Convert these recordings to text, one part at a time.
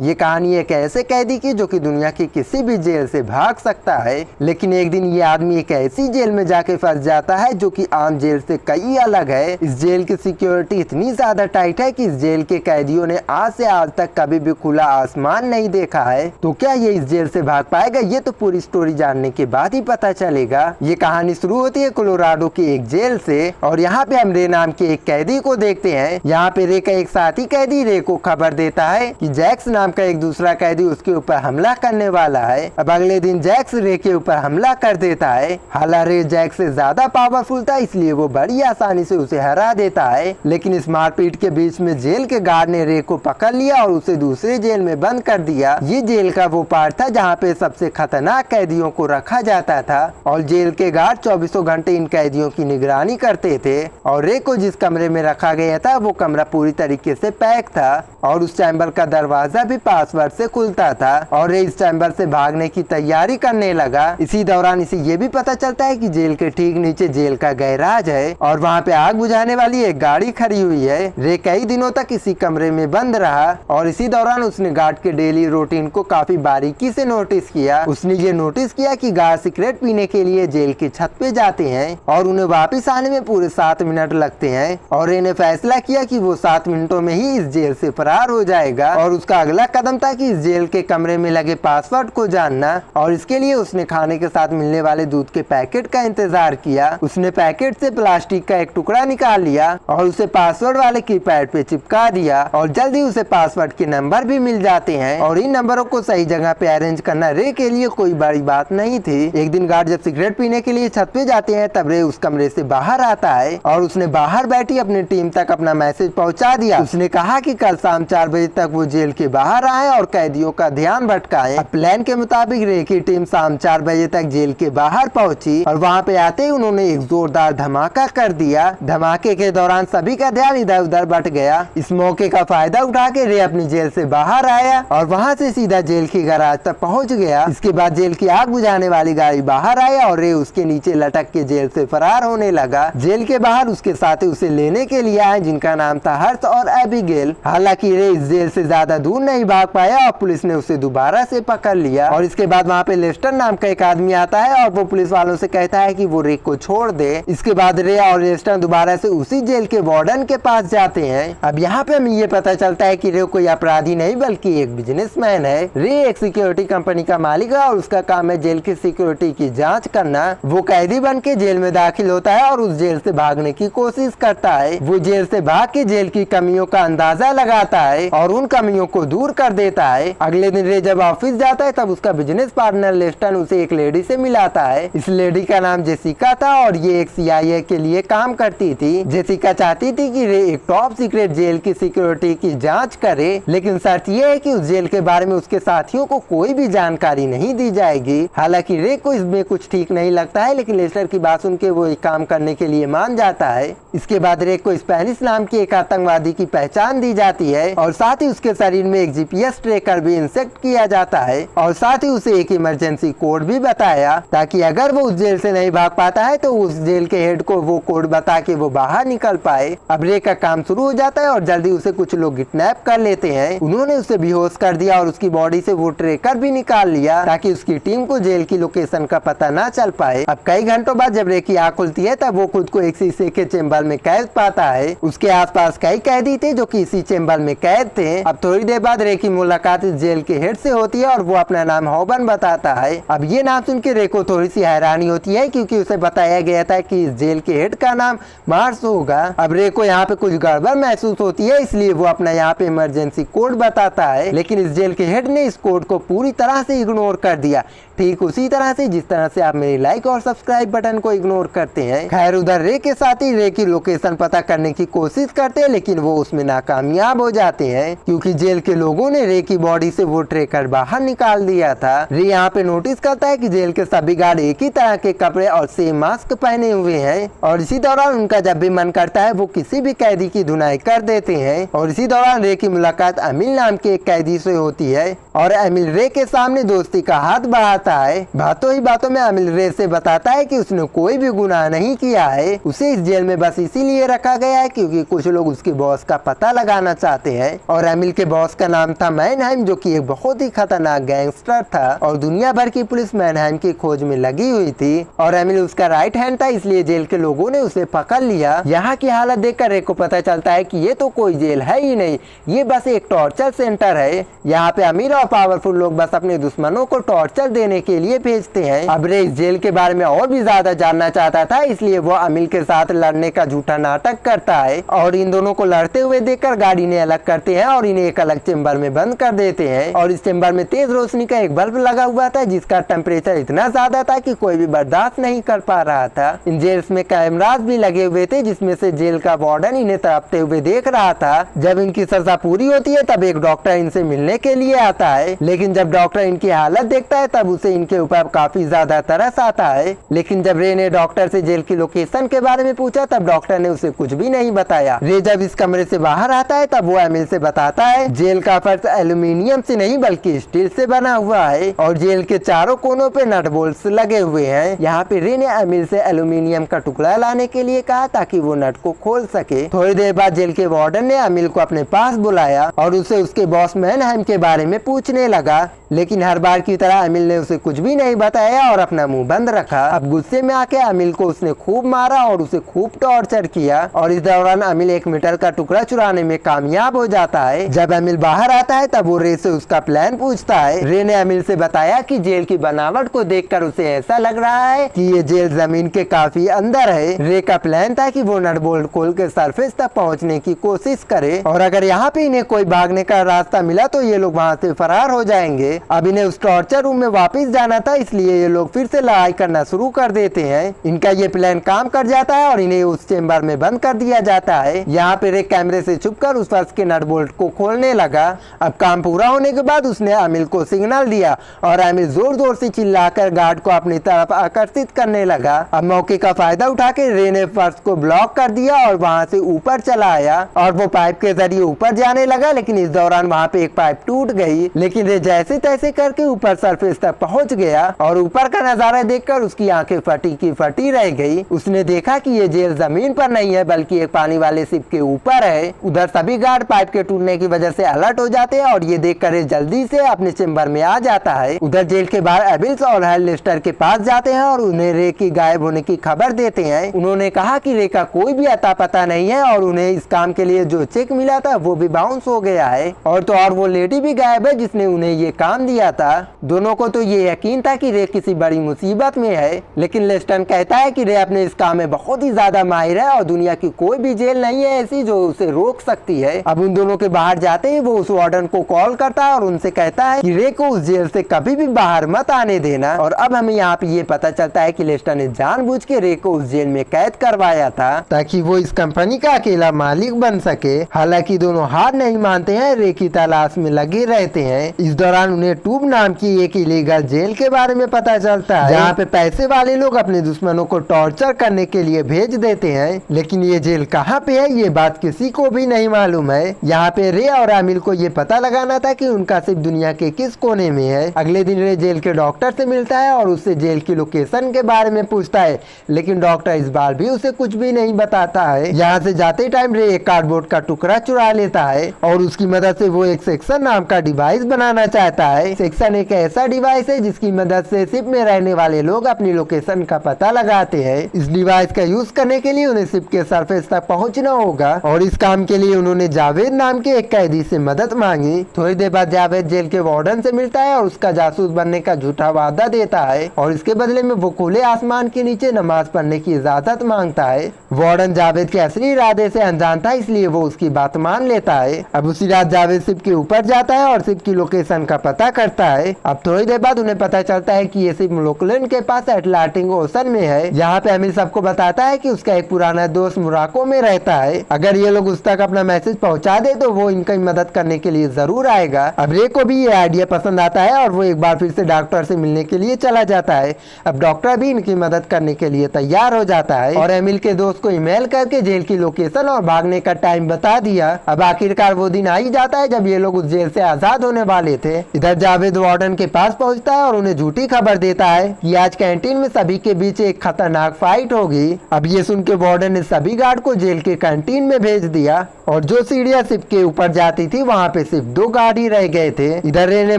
ये कहानी एक ऐसे कैदी की जो कि दुनिया की किसी भी जेल से भाग सकता है, लेकिन एक दिन ये आदमी एक ऐसी जेल में जाके फंस जाता है जो कि आम जेल से कई अलग है। इस जेल की सिक्योरिटी इतनी ज्यादा टाइट है कि इस जेल के कैदियों ने आज से आज तक कभी भी खुला आसमान नहीं देखा है। तो क्या ये इस जेल से भाग पाएगा? ये तो पूरी स्टोरी जानने के बाद ही पता चलेगा। ये कहानी शुरू होती है कोलोराडो की एक जेल से और यहाँ पे हम रे नाम के एक कैदी को देखते हैं। यहाँ पे रे का एक साथी कैदी रे को खबर देता है कि जैक्स नाम का एक दूसरा कैदी उसके ऊपर हमला करने वाला है। अब अगले दिन जैक्स रे के ऊपर हमला कर देता है। हालांकि रे जैक्स से ज्यादा पावरफुल था, इसलिए वो बड़ी आसानी से उसे हरा देता है। लेकिन इस मारपीट के बीच में जेल के गार्ड ने रे को पकड़ लिया और उसे दूसरे जेल में बंद कर दिया। ये जेल का वो पार्ट था जहाँ पे सबसे खतरनाक कैदियों को रखा जाता था और जेल के गार्ड 24 घंटे इन कैदियों की निगरानी करते थे। और रे को जिस कमरे में रखा गया था वो कमरा पूरी तरीके से पैक था और उस चैम्बर का दरवाजा भी पासवर्ड से खुलता था और रे इस चैम्बर से भागने की तैयारी करने लगा। इसी दौरान इसे ये भी पता चलता है कि जेल के ठीक नीचे जेल का गैराज है और वहाँ पे आग बुझाने वाली एक गाड़ी खड़ी हुई है। रे कई दिनों तक इसी कमरे में बंद रहा और इसी दौरान उसने गार्ड के डेली रूटीन को काफी बारीकी से नोटिस किया। उसने ये नोटिस किया कि गार्ड सिगरेट पीने के लिए जेल की छत पे जाते हैं और उन्हें वापिस आने में पूरे 7 मिनट लगते हैं और रे ने फैसला किया कि वो 7 मिनटों में ही इस जेल से फरार हो जाएगा। और उसका अगला कदम था कि इस जेल के कमरे में लगे पासवर्ड को जानना और इसके लिए उसने खाने के साथ मिलने वाले दूध के पैकेट का इंतजार किया। उसने पैकेट से प्लास्टिक का एक टुकड़ा निकाल लिया और उसे पासवर्ड वाले कीपैड पे चिपका दिया और जल्दी उसे पासवर्ड के नंबर भी मिल जाते हैं और इन नंबरों को सही जगह पे अरेंज करना रे के लिए कोई बड़ी बात नहीं थी। एक दिन गार्ड जब सिगरेट पीने के लिए छत पे जाते हैं तब रे उस कमरे से बाहर आता है और उसने बाहर बैठी अपनी टीम तक अपना मैसेज पहुंचा दिया। उसने कहा कि कल शाम 4 बजे तक वो जेल के बाहर आए और कैदियों का ध्यान भटकाए। अब प्लान के मुताबिक रे की टीम शाम 4 बजे तक जेल के बाहर पहुंची और वहां पे आते ही उन्होंने एक जोरदार धमाका कर दिया। धमाके के दौरान सभी का ध्यान इधर उधर बट गया। इस मौके का फायदा उठा के रे अपनी जेल से बाहर आया और वहां से सीधा जेल की गैराज तक पहुंच गया। इसके बाद जेल की आग बुझाने वाली गाड़ी बाहर आया और रे उसके नीचे लटक के जेल से फरार होने लगा। जेल के बाहर उसके साथी उसे लेने के लिए आए जिनका नाम था हर्ष और एबिगेल। हालांकि रे इस जेल से ज्यादा दूर नहीं भाग पाया और पुलिस ने उसे दोबारा से पकड़ लिया। और इसके बाद वहाँ पे लेस्टर नाम का एक आदमी आता है और वो पुलिस वालों से कहता है कि वो रे को छोड़ दे। इसके बाद रे और लेस्टर दोबारा से उसी जेल के वार्डन के पास जाते हैं। अब यहाँ पे हमें ये पता चलता है कि रे कोई अपराधी नहीं बल्कि एक बिजनेसमैन है। रे एक सिक्योरिटी कंपनी का मालिक है और उसका काम है जेल की सिक्योरिटी की जाँच करना। वो कैदी बन के जेल में दाखिल होता है और उस जेल से भागने की कोशिश करता है। वो जेल से भाग के जेल की कमियों का अंदाजा लगाता है और उन कमियों को दूर कर देता है। अगले दिन रे जब ऑफिस जाता है तब उसका बिजनेस पार्टनर लेस्टन उसे एक लेडी से मिलाता है। इस लेडी का नाम जेसिका था और ये एक CIA के लिए काम करती थी। जेसिका चाहती थी कि रे एक टॉप सीक्रेट जेल की सिक्योरिटी की जांच करे, लेकिन शर्त ये है कि उस जेल के बारे में उसके साथियों को कोई भी जानकारी नहीं दी जाएगी। हालांकि रे को इसमें कुछ ठीक नहीं लगता है, लेकिन लेस्टर की बात सुन के वो एक काम करने के लिए मान जाता है। इसके बाद रे को स्पेनिश नाम की एक आतंकवादी की पहचान दी जाती है और साथ ही उसके शरीर में एक GPS ट्रैकर भी इंसेक्ट किया जाता है और साथ ही उसे एक इमरजेंसी कोड भी बताया ताकि अगर वो उस जेल से नहीं भाग पाता है तो उस जेल के हेड को वो कोड बता के वो बाहर निकल पाए। अब रे का काम शुरू हो जाता है और जल्दी उसे कुछ लोग किडनैप कर लेते हैं। उन्होंने उसे बेहोश कर दिया और उसकी बॉडी से वो ट्रैकर भी निकाल लिया ताकि उसकी टीम को जेल की लोकेशन का पता ना चल पाए। अब कई घंटों बाद जब रे की आँख खुलती है तब वो खुद को एक शीशे के चेम्बर में कैद पाता है। उसके आसपास कई कैदी थे जो कि इसी चेम्बर में कैद थे। अब थोड़ी देर बाद रे की मुलाकात इस जेल के हेड से होती है और वो अपना नाम हॉबन बताता है। अब ये नाम सुन के रे को थोड़ी सी हैरानी होती है क्योंकि उसे बताया गया था कि इस जेल के हेड का नाम मार्स होगा। अब रे को यहाँ पे कुछ गड़बड़ महसूस होती है, इसलिए वो अपना यहाँ पे इमरजेंसी कोड बताता है, लेकिन इस जेल के हेड ने इस कोड को पूरी तरह से इग्नोर कर दिया, ठीक उसी तरह से जिस तरह से आप मेरी लाइक और सब्सक्राइब बटन को इग्नोर करते हैं। खैर उधर रे के साथ ही रे की लोकेशन पता करने की कोशिश करते हैं, लेकिन वो उसमें नाकामयाब हो जाते हैं क्योंकि जेल के लोगों ने रे की बॉडी से वो ट्रैकर बाहर निकाल दिया था। रे यहाँ पे नोटिस करता है कि जेल के सभी गार्ड एक ही तरह के कपड़े और सेम मास्क पहने हुए हैं और इसी दौरान उनका जब भी मन करता है वो किसी भी कैदी की धुनाई कर देते हैं। और इसी दौरान रे की मुलाकात अमिल नाम के एक कैदी से होती है और अमिल रे के सामने दोस्ती का हाथ बढ़ाता है। बातों ही बातों में अमिल रे से बताता है कि उसने कोई भी गुनाह नहीं किया है, उसे इस जेल में बस इसीलिए रखा गया है क्योंकि कुछ लोग उसके बॉस का पता लगाना चाहते हैं और अमिल के बॉस का नाम नाम था मैनहाइम, जो कि एक बहुत ही खतरनाक गैंगस्टर था और दुनिया भर की पुलिस मैनहाइम की खोज में लगी हुई थी और एमिल उसका राइट हैंड था, इसलिए जेल के लोगों ने उसे पकड़ लिया। यहाँ की हालत देखकर रे को पता चलता है कि ये तो कोई जेल है ही नहीं, ये बस एक टॉर्चर सेंटर है। यहाँ पे अमीर और पावरफुल लोग बस अपने दुश्मनों को टॉर्चर देने के लिए भेजते हैं। अब रे इस जेल के बारे में और भी ज्यादा जानना चाहता था, इसलिए वो अमीर के साथ लड़ने का झूठा नाटक करता है और इन दोनों को लड़ते हुए देखकर गाड़ी ने अलग करते हैं और इन्हें एक अलग चेम्बर में बंद कर देते हैं। और इस चेम्बर में तेज रोशनी का एक बल्ब लगा हुआ था जिसका टेम्परेचर इतना ज्यादा था कि कोई भी बर्दाश्त नहीं कर पा रहा था। इन जेल्स में कैमरास भी लगे हुए थे जिसमें से जेल का वार्डन इन्हें तड़पते हुए देख रहा था। जब इनकी सजा पूरी होती है तब एक डॉक्टर इनसे मिलने के लिए आता है, लेकिन जब डॉक्टर इनकी हालत देखता है तब उसे इनके ऊपर काफी ज्यादा तरस आता है। लेकिन जब रे ने डॉक्टर से जेल की लोकेशन के बारे में पूछा तब डॉक्टर ने उसे कुछ भी नहीं बताया। रे जब इस कमरे से बाहर आता है तब वो एमिल से बताता है जेल का फर्श एल्यूमिनियम से नहीं बल्कि स्टील से बना हुआ है और जेल के चारों कोनों पे नट बोल्ट्स लगे हुए हैं। यहाँ पे रे ने एमिल से एल्यूमिनियम का टुकड़ा लाने के लिए कहा ताकि वो नट को खोल सके। थोड़ी देर बाद जेल के वार्डन ने एमिल को अपने पास बुलाया और उसे उसके बॉस मैनहाइम के बारे में पूछने लगा, लेकिन हर बार की तरह अमिल ने उसे कुछ भी नहीं बताया और अपना मुंह बंद रखा। अब गुस्से में आके अमिल को उसने खूब मारा और उसे खूब टॉर्चर किया और इस दौरान अमिल एक मेटल का टुकड़ा चुराने में कामयाब हो जाता है। जब अमिल बाहर आता है तब वो रे से उसका प्लान पूछता है। रे ने अमिल से बताया कि जेल की बनावट को देखकर उसे ऐसा लग रहा है कि ये जेल जमीन के काफी अंदर है। रे का प्लान था कि वो नट बोल्ट खोल के सरफेस तक पहुंचने की कोशिश करे और अगर यहाँ पे इन्हें कोई भागने का रास्ता मिला तो ये लोग वहाँ से फरार हो जाएंगे। अब इन्हें उस टॉर्चर रूम में वापस जाना था, इसलिए ये लोग फिर से लड़ाई करना शुरू कर देते हैं। इनका ये प्लान काम कर जाता है और इन्हें उस चेम्बर में बंद कर दिया जाता है। यहाँ पे रे कैमरे से छुपकर उस फर्श के नट बोल्ट को खोलने लगा। अब काम पूरा होने के बाद उसने अमिल को सिग्नल दिया और अमिल जोर जोर से चिल्लाकर गार्ड को अपनी तरफ आकर्षित करने लगा। अब मौके का फायदा उठा के रे ने फर्श को ब्लॉक कर दिया और वहाँ से ऊपर चला आया और वो पाइप के जरिए ऊपर जाने लगा, लेकिन इस दौरान वहाँ पे एक पाइप टूट गई। लेकिन रे जैसे तैसे करके ऊपर सरफेस तक पहुंच गया और ऊपर का नजारा देखकर उसकी आंखें फटी की फटी रह गई। उसने देखा कि ये जेल जमीन पर नहीं है बल्कि एक पानी वाले शिप के ऊपर है। उधर सभी गार्ड पाइप के टूटने की वजह से अलर्ट हो जाते हैं और ये देखकर जल्दी से अपने चेम्बर में आ जाता है। उधर जेल के बाहर एबिल्स और हेललिस्टर के पास जाते हैं और उन्हें रे की गायब होने की खबर देते हैं। उन्होंने कहा कि रे का कोई भी अता पता नहीं है और उन्हें इस काम के लिए जो चेक मिला था वो भी बाउंस हो गया है और तो और वो लेडी भी गायब है जिसने उन्हें ये काम दिया था। दोनों को तो ये यकीन था कि रे किसी बड़ी मुसीबत में है, लेकिन लेस्टन कहता है कि रे अपने इस काम में बहुत ही ज्यादा माहिर है और दुनिया की कोई भी जेल नहीं है ऐसी जो उसे रोक सकती है। अब उन दोनों के बाहर जाते ही वो उस वार्डन को कॉल करता है और उनसे कहता है कि रे को उस जेल से कभी भी बाहर मत आने देना। और अब हमें यहाँ पे ये पता चलता है कि लेस्टन ने जानबूझ के रे को उस जेल में कैद करवाया था ताकि वो इस कंपनी का अकेला मालिक बन सके। हालांकि दोनों हार नहीं मानते हैं, रे की तलाश में लगे रहते हैं। इस दौरान उन्हें ट्यूब नाम की एक इलीगल जेल के बारे में पता चलता है जहाँ पे पैसे वाले लोग अपने दुश्मनों को टॉर्चर करने के लिए भेज देते हैं। लेकिन ये जेल कहाँ पे है ये बात किसी को भी नहीं मालूम है। यहाँ पे रे और अमिल को ये पता लगाना था कि उनका सिर्फ दुनिया के किस कोने में है। अगले दिन रे जेल के डॉक्टर से मिलता है और उससे जेल की लोकेशन के बारे में पूछता है, लेकिन डॉक्टर इस बार भी उसे कुछ भी नहीं बताता है। यहाँ से जाते टाइम रे एक कार्डबोर्ड का टुकड़ा चुरा लेता है और उसकी मदद से वो एक सेक्शन नाम का डिवाइस बनाना चाहता है। सेक्शन एक ऐसा डिवाइस है जिसकी मदद से शिप में रहने वाले लोग अपनी लोकेशन का पता लगाते हैं। इस डिवाइस का यूज करने के लिए उन्हें शिप के सरफेस तक पहुंचना होगा और इस काम के लिए उन्होंने जावेद नाम के एक कैदी से मदद मांगी। थोड़ी देर बाद जावेद जेल के वार्डन से मिलता है और उसका जासूस बनने का झूठा वादा देता है और इसके बदले में वो खुले आसमान के नीचे नमाज पढ़ने की इजाजत मांगता है। वार्डन जावेद के असली इरादे से अनजान था, इसलिए वो उसकी बात मान लेता है। अब उसी रात जावेद शिप के ऊपर जाता है और शिप की लोकेशन का पता करता है। अब थोड़ी देर बाद उन्हें पता चलता है कि ये शिप लोकलैंड के पास अटलांटिक ओशन में है। यहाँ पे अमीर सबको बताता है कि उसका एक पुराना दोस्त मोरक्को में रहता है, अगर ये लोग उस तक अपना मैसेज पहुँचा दे तो वो इनकी मदद करने के लिए जरूर आएगा। अब रे को भी ये आइडिया पसंद आता है और वो एक बार फिर से डॉक्टर से मिलने के लिए चला जाता है। अब डॉक्टर भी इनकी मदद करने के लिए तैयार हो जाता है और एमिल के दोस्त को ईमेल करके जेल की लोकेशन और भागने का टाइम बता दिया। अब आखिरकार वो दिन आ ही जाता है जब ये लोग उस जेल से आजाद होने वाले थे। इधर जावेद वार्डन के पास पहुंचता है और उन्हें झूठी खबर देता है कि आज कैंटीन में सभी के बीच एक खतरनाक फाइट होगी। अब ये सुन के वार्डन ने सभी गार्ड को जेल के कैंटीन में भेज दिया और जो सीढ़ियां शिप के ऊपर जाती थी वहाँ पे सिर्फ 2 गार्ड ही रह गए थे। इधर रे ने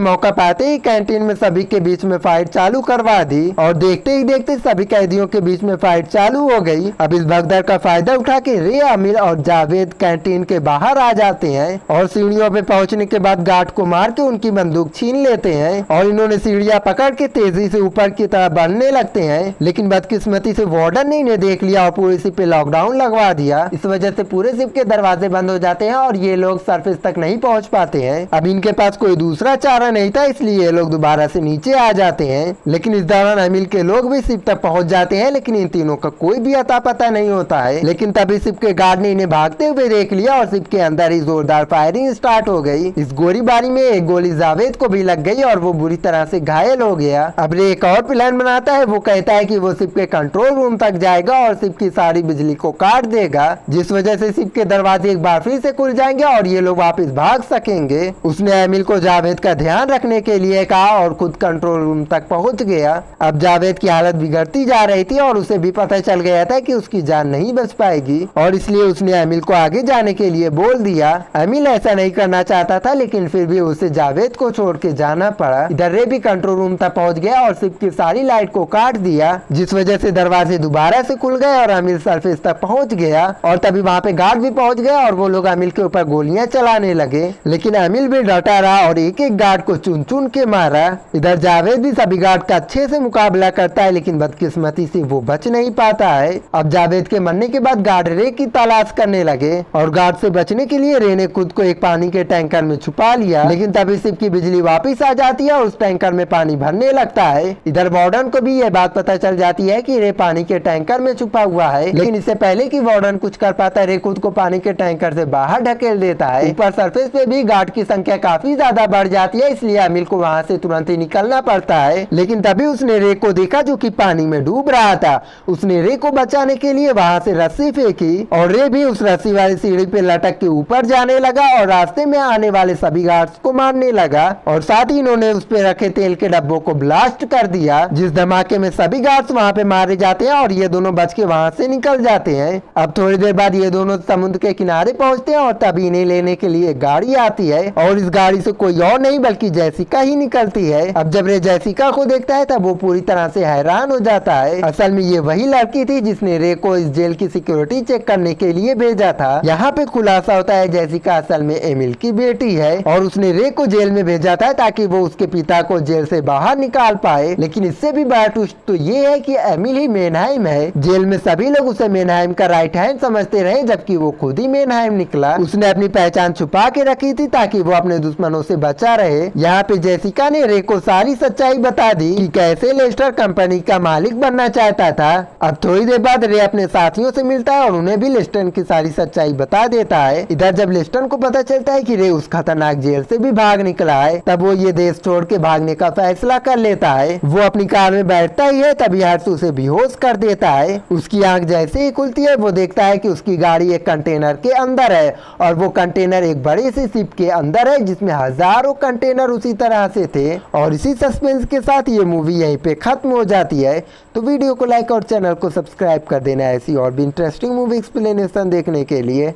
मौका पाते ही कैंटीन में सभी के बीच में फाइट चालू करवा दी और देखते ही देखते सभी कैदियों के बीच में फाइट चालू हो गई। अब इस भगदड़ का फायदा उठा के रे, आमिर और जावेद कैंटीन के बाहर आ जाते हैं और सीढ़ियों पे पहुंचने के बाद गार्ड को मार के उनकी बंदूक छीन लेते हैं और इन्होंने सीढ़ियां पकड़ के तेजी से ऊपर की तरफ बढ़ने लगते हैं। लेकिन बदकिस्मती से वार्डन ने इन्हें देख लिया और पूरे शिप पे लॉकडाउन लगवा दिया। इस वजह से पूरे शिप के दरवाजे बंद हो जाते हैं और ये लोग सरफेस तक नहीं पहुंच पाते हैं। अब इनके पास कोई दूसरा चारा नहीं था, इसलिए ये लोग दोबारा से नीचे आ जाते हैं। लेकिन इस दौरान अमिल के लोग भी शिप तक पहुंच जाते हैं, लेकिन इन तीनों का कोई भी अता पता नहीं होता है। लेकिन तभी शिप के गार्ड ने इन्हें भागते हुए देख लिया और शिप के अंदर ही जोरदार फायरिंग स्टार्ट हो गई। इस गोलीबारी में एक गोली जावेद को भी लग गई और वो बुरी तरह से घायल हो गया। अब रे एक और प्लान बनाता है। वो कहता है कि वो शिप के कंट्रोल रूम तक जाएगा और शिप की सारी बिजली को काट देगा, जिस वजह से शिप के दरवाजे एक बार फिर से खुल जाएंगे और ये लोग वापस भाग सकेंगे। उसने अमिल को जावेद का ध्यान रखने के लिए कहा और खुद कंट्रोल रूम तक पहुंच गया। अब जावेद की हालत बिगड़ती जा रही थी और उसे भी पता चल गया था कि उसकी जान नहीं बच पाएगी और इसलिए उसने अमिल को आगे जाने के लिए बोल दिया। अमिल ऐसा नहीं करना चाहता था, लेकिन फिर भी उसे जावेद को छोड़ के जाना पड़ा। इधर रे भी कंट्रोल रूम तक पहुंच गया और शिप की सारी लाइट को काट दिया, जिस वजह से दरवाजे दोबारा से खुल गए और अमिल सरफेस तक पहुंच गया। और तभी वहाँ पे गार्ड भी पहुंच गया और वो लोग अमिल के ऊपर गोलियां चलाने लगे, लेकिन अमिल भी डटा रहा और एक एक गार्ड को चुन चुन के मारा। इधर जावेद भी सभी गार्ड का अच्छे से मुकाबला करता है, लेकिन बदकिस्मती से वो बच नहीं पाता है। अब जावेद के मरने के बाद गार्ड रे की तलाश करने लगे और गार्ड से बचने के लिए रे ने खुद को एक पानी के टैंकर में छुपा लिया। लेकिन तभी शिप की बिजली वापस आ जाती है और उस टैंकर में पानी भरने लगता है। इधर वार्डन को भी ये बात पता चल जाती है कि रे पानी के टैंकर में छुपा हुआ है, लेकिन इससे पहले कि वार्डन कुछ कर पाता है, रे खुद को पानी के टैंकर से बाहर ढकेल देता है। ऊपर सरफेस पे भी गार्ड की संख्या काफी ज्यादा बढ़ जाती है, इसलिए अमिल को वहाँ से तुरंत ही निकलना पड़ता है। लेकिन तभी उसने रे को देखा जो कि पानी में डूब रहा था। उसने रे को बचाने के लिए वहाँ से रस्सी फेंकी और रे भी उस रस्सी वाली सीढ़ी पे लटक के ऊपर जाने लगा और रास्ते में आने वाले सभी गार्ड्स को मारने लगा और साथ ही इन्होंने उस पे रखे तेल के डब्बों को ब्लास्ट कर दिया, जिस धमाके में सभी गार्ड्स वहाँ पे मारे जाते हैं और ये दोनों बच के वहाँ से निकल जाते हैं। अब थोड़ी देर बाद ये दोनों समुद्र के किनारे पहुँचते हैं और तभी इन्हें लेने के लिए गाड़ी आती है और इस गाड़ी से कोई और नहीं बल्कि जैसिका ही निकलती है। अब जब रे जैसिका को देखता है तब वो पूरी तरह से हैरान हो जाता है। असल में ये वही लड़की थी जिसने रे को इस जेल की सिक्योरिटी चेक करने के लिए भेजा था। यहाँ पे खुलासा होता है जैसिका असल में एमिल की बेटी है और उसने रे को जेल में भेजा था ताकि वो उसके पिता को जेल से बाहर निकाल पाए। लेकिन इससे भी बड़ा ट्विस्ट तो ये है कि एमिल ही मेनहाइम है। जेल में सभी लोग उसे मेनहाइम का राइट हैंड समझते रहे, जबकि वो खुद ही मेनहाइम निकला। उसने अपनी पहचान छुपा के रखी थी ताकि वो अपने दुश्मनों से बचा रहे। यहाँ पे जैसिका ने रे को सारी सच्चाई बता दी कि कैसे लेस्टर कंपनी का मालिक बनना चाहता था। अब थोड़ी देर बाद रे अपने साथियों से मिलता है और उन्हें भी लेस्टन की सारी सच्चाई बता देता है। इधर जब लेस्टन को पता चलता है कि रे उस खतरनाक जेल से भी भाग निकला है, तब वो ये देश छोड़ के भागने का फैसला कर लेता है। वो अपनी कार में बैठता ही है, तभी हर्ष उसे बेहोश कर देता है। उसकी आंख जैसे ही खुलती है वो देखता है कि उसकी गाड़ी एक कंटेनर के अंदर है और वो कंटेनर एक बड़े से शिप के अंदर है जिसमें हजारों कंटेनर उसी तरह से थे। और इसी सस्पेंस के साथ ये मूवी यहीं पे खत्म हो जाती है। तो वीडियो को लाइक और चैनल को सब्सक्राइब कर देना ऐसी और भी इंटरेस्टिंग मूवी एक्सप्लेनेशन देखने के लिए।